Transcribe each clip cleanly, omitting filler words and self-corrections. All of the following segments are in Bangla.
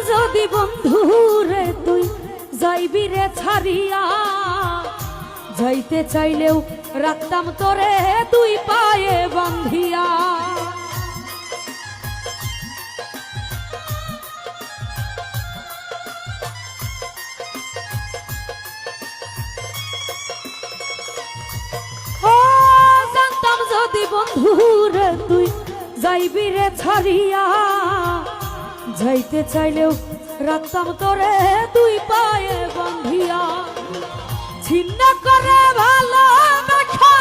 যদি বন্ধু রে তুই যাইবি রে ছাড়িয়া, যাইতে চাইলেও রাখতাম তোরে দুই পায়ে বান্ধিয়া। ও জানতাম যদি বন্ধু রে তুই যাইবি রে ছাড়িয়া, যাইতে চাইলেও রাখতাম তোরে দুই পায়ে বান্ধিয়া। ছিন্ন করে ভালোবাসা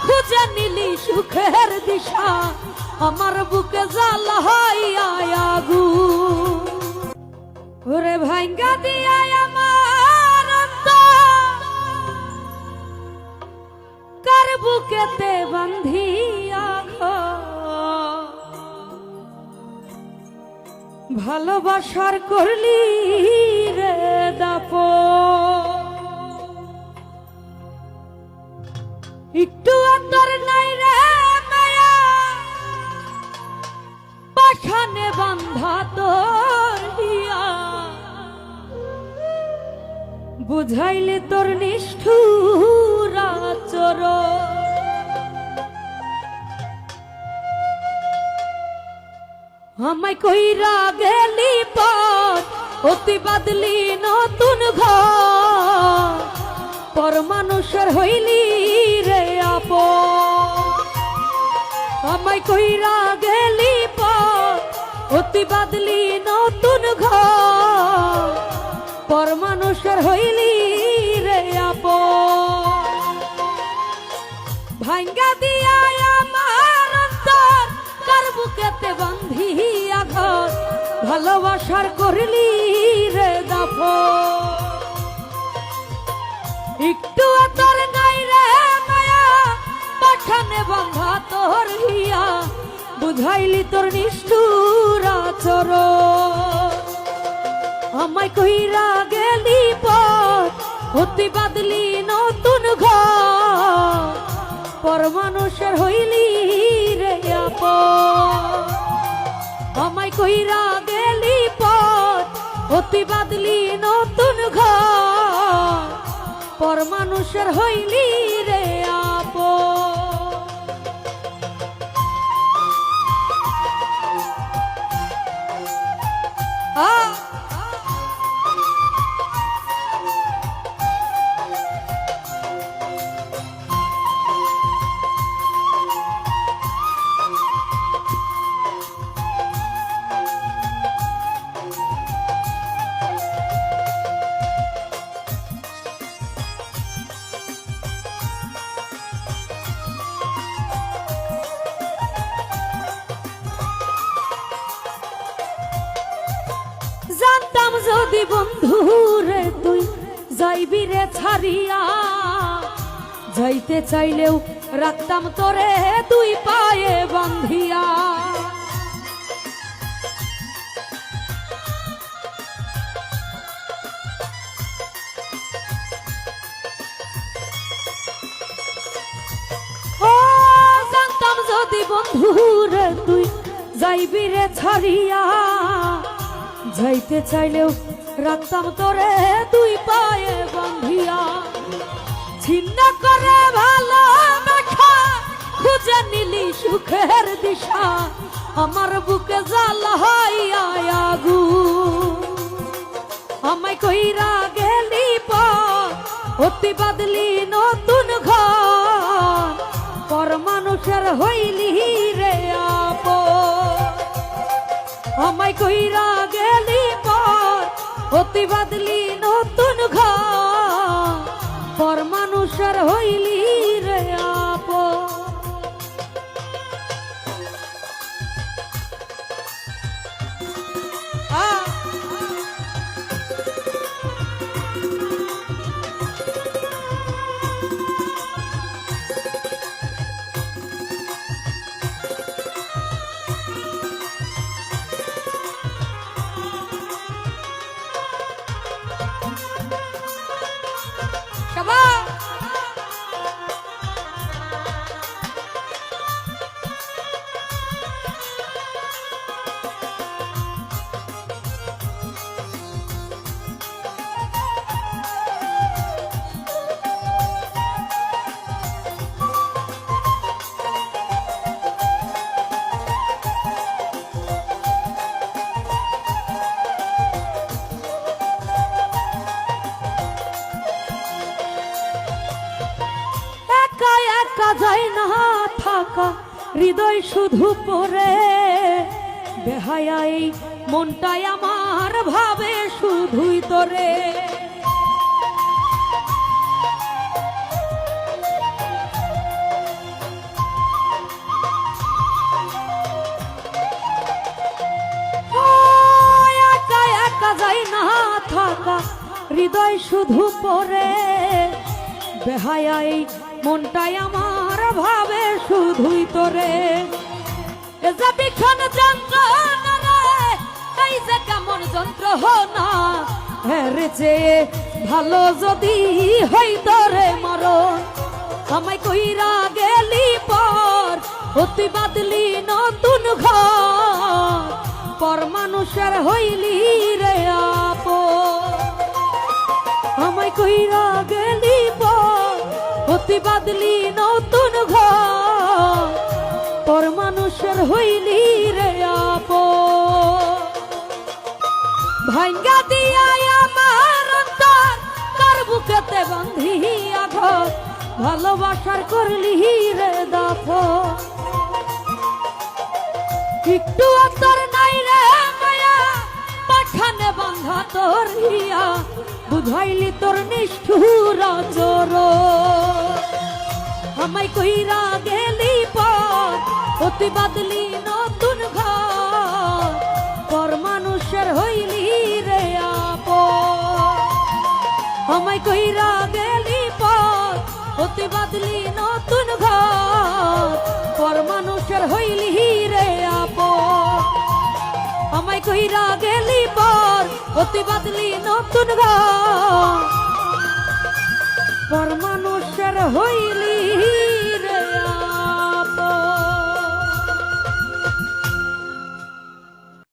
খুঁজে নিলি সুখের দিশা, আমার বুকে জ্বালা হইয়া আগুন। ওরে ভাঙ্গা দিয়া আমার অন্তর কার বুকেতে বান্ধিয়া ভালোবাসার করলি রে দাপন। একটু অন্তর নাই রে মায়া, পাখানে বান্ধা তোর হিয়া, বুঝাইলে তোর নিষ্ঠুর আচরণ। আমায় কইরা গেলি পথ অতি বাদলি নতুন ঘর, পর মানুষের হইলি রে আপন। আমায় কইরা গেলি পথ অতি বাদলি নতুন ঘর, পর মানুষের হইলি রে আপন। ভাঙ্গা দিয়া আমার অন্তর কার বুকেতে বান্ধিয়া ঘর, ভালোবাসার করলি রে দাফন। একটু তোর নাই রে মায়া, পাঠানে বান্ধা তোর হিয়া, বুঝাইলি তোর নিষ্ঠুর আচরণ। আমায় কইরা গেলি পথ অতি বাদলি নতুন ঘর, পর মানুষের হইলি রে আপন। আমায় কইরা গেলি পথ অতি বাদলি নতুন ঘর, পর মানুষের হইলি রে আপন। জানতাম যদি বন্ধু রে তুই যাইবি রে ছাড়িয়া, যাইতে চাইলেও রাখতাম তোরে দুই পায়ে বান্ধিয়া। ও জানতাম যদি বন্ধু রে তুই যাইবি রে ছাড়িয়া, যাইতে চাইলেও রাখতাম তোরে দুই পায়ে বান্ধিয়া। ছিন্ন করে ভালোবাসা খুঁজে নিলি সুখের দিশা, আমার বুকে জ্বালা হইয়া আগুন। আমায় কইরা গেলি পথ অতি বাদলি নতুন ঘর, পর মানুষের হইলি রে আপন। আমায় কইরা গেলি পথ অতি বাদলি নতুন ঘর, পর মানুষের হইলি রে আপন। হৃদয় শুধু পড়ে বেহায়াই মনটাই আমার ভাবে শুধুই তোরে একা একা যাই না থাকা হৃদয় শুধু পড়ে বেহায়াই মনটাই আমার ভাবে শুধুই তোরে এ যে বিখন যন্ত্রণা রে এই যে কেমন যন্ত্রণা হেরে যে ভালো যদি হই তোরে মরণ আমায় কইরা গেলি পর অতি বাদলি নতুন ঘর পর মানুষের হইলি রে আপন আমায় কইরা গেলি পর অতি বাদলি নতুন ঘর পর মানুষের হইলি রে আপন ভাঙ্গা দিয়া আমার অন্তর তার বুকেতে বান্ধিয়া ঘর ভালোবাসার করলি রে দাফন একটু অন্তর নাই রে মায়া পাখানে বান্ধা তোর হিয়া বুঝাইলি তোর নিষ্ঠুর জোর আমায় কইরা গেলি পর অতি বাদলি নতুন ঘর পর মানুষের হইলি রে আপন আমায় কইরা গেলি পর অতি বাদলি নতুন ঘর পর মানুষের হইলি রে আপন আমায় কইরা গেলি পর অতি বাদলি নতুন ঘর পর মানুষের হইলি